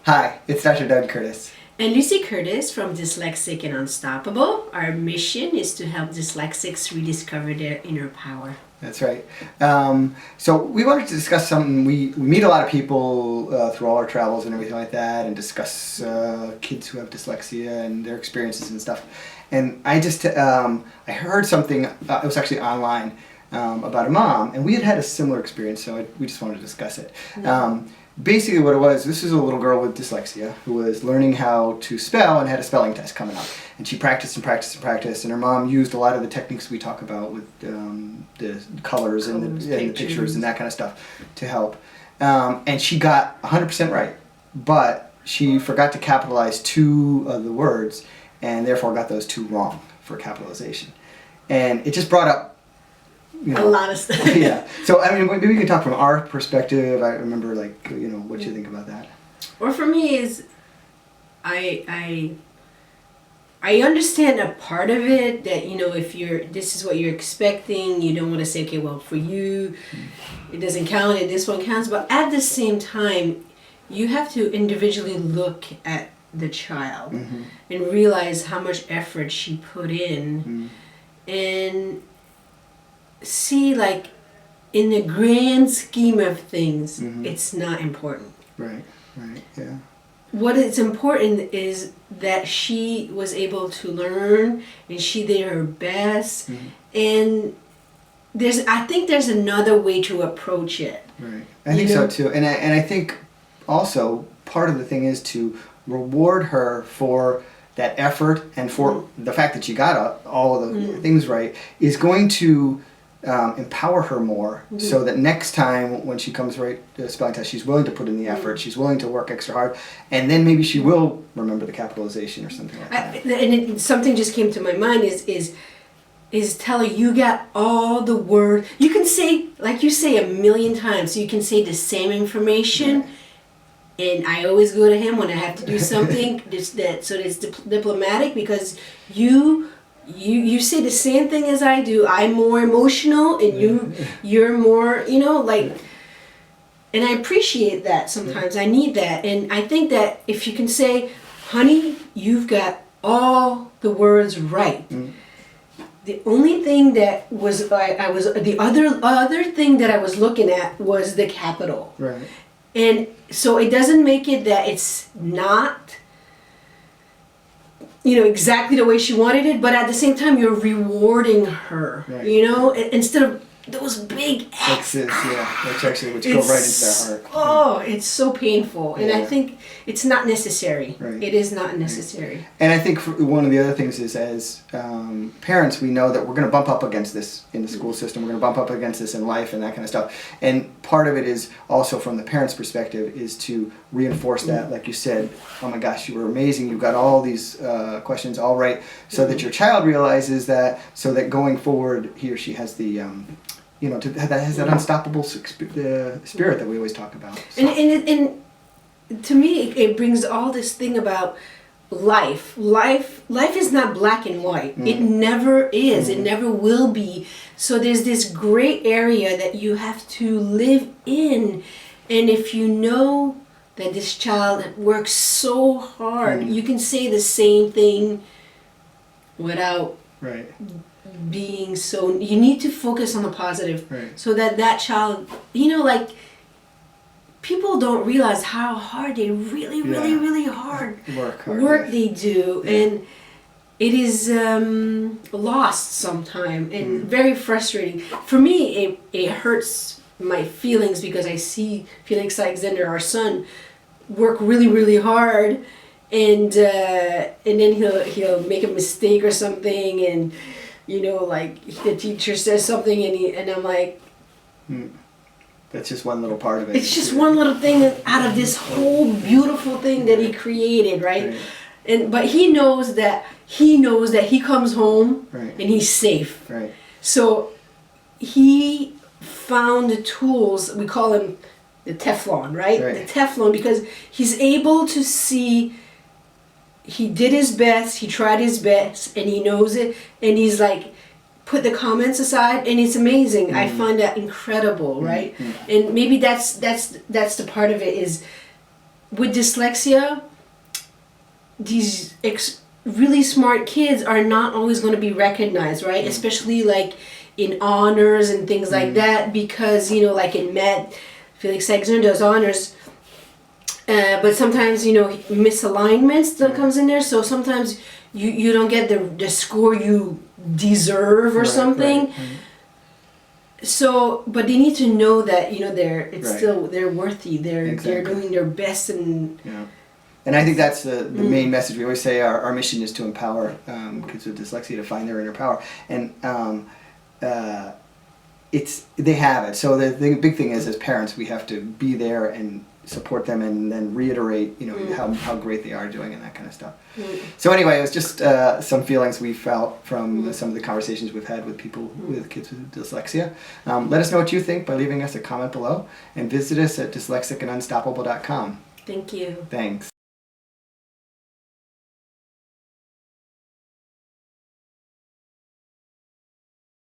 Hi, it's Dr. Doug Curtis. And Lucy Curtis from Dyslexic and Unstoppable. Our mission is to help dyslexics rediscover their inner power. That's right. So we wanted to discuss something. We meet a lot of people through all our travels and everything like that, and discuss kids who have dyslexia and their experiences and stuff. And I just I heard something. It was actually online about a mom, and we had a similar experience. So we just wanted to discuss it. Mm-hmm. Basically what it was, this is a little girl with dyslexia who was learning how to spell and had a spelling test coming up. And she practiced and practiced and practiced, and her mom used a lot of the techniques we talk about with the colors and the pictures and that kind of stuff to help. And she got 100% right, but she forgot to capitalize two of the words, and therefore got those two wrong for capitalization. And it just brought up a lot of stuff. Yeah. So, I mean, maybe we can talk from our perspective. I remember, what you think about that. Or for me is, I understand a part of it that, if this is what you're expecting, you don't want to say, okay, well, for you, it doesn't count, and this one counts. But at the same time, you have to individually look at the child and realize how much effort she put in and see, in the grand scheme of things, it's not important. Right, yeah. What is important is that she was able to learn, and she did her best, and I think there's another way to approach it. Right, I think so too, and I think also part of the thing is to reward her for that effort and for the fact that she got all of the things right is going to empower her more, so that next time when she comes right to a spelling test, she's willing to put in the effort, she's willing to work extra hard, and then maybe she will remember the capitalization or something like that. Something just came to my mind is tell her you got all the words. You can say, like you say, 1,000,000 times, so you can say the same information. And I always go to him when I have to do something so it's diplomatic, because you say the same thing as I do. I'm more emotional, and you're more, and I appreciate that sometimes. I need that. And I think that if you can say, honey, you've got all the words right. The only thing that was, the other thing that I was looking at was the capital. Right. And so it doesn't make it that it's not exactly the way she wanted it, but at the same time, you're rewarding her, instead of those big X's, which go right into their heart. Oh, it's so painful, and I think it's not necessary. Right. It is not necessary. Right. And I think one of the other things is, as parents, we know that we're going to bump up against this in the school system. We're going to bump up against this in life and that kind of stuff. And part of it is also from the parents' perspective is to reinforce that, like you said, oh my gosh, you were amazing. You got all these questions all right, so that your child realizes that, so that going forward, he or she has the that unstoppable spirit that we always talk about. So. And to me, it brings all this thing about life. Life is not black and white. It never is. It never will be. So there's this gray area that you have to live in. And if you know that this child works so hard, you can say the same thing without being so. You need to focus on the positive, so that child, people don't realize how hard they really hard work they do, and it is lost sometime and very frustrating. For me, it hurts my feelings, because I see Felix Alexander, our son, work really hard, and then he'll make a mistake or something, and the teacher says something, and I'm like, that's just one little part of it. It's just one little thing out of this whole beautiful thing that he created, right? But he knows that he comes home and he's safe. Right. So he found the tools. We call him the Teflon, right? The Teflon, because he's able to see. He did his best, he tried his best, and he knows it, and he's like, put the comments aside, and it's amazing. I find that incredible, right? And maybe that's the part of it, is with dyslexia, these really smart kids are not always going to be recognized, right? Especially like in honors and things like that, because like in Met, Felix Exner does honors, but sometimes misalignments that comes in there, so sometimes you don't get the score you deserve or something. Right. So, but they need to know that Right. still they're worthy. They're Exactly. doing their best, and Yeah. And I think that's the main message. We always say our mission is to empower kids with dyslexia to find their inner power. And they have it. So the big thing is, as parents, we have to be there and support them, and then reiterate, how great they are doing and that kind of stuff. So anyway, it was just some feelings we felt from some of the conversations we've had with people with kids with dyslexia. Let us know what you think by leaving us a comment below, and visit us at dyslexicandunstoppable.com. thank you. Thanks.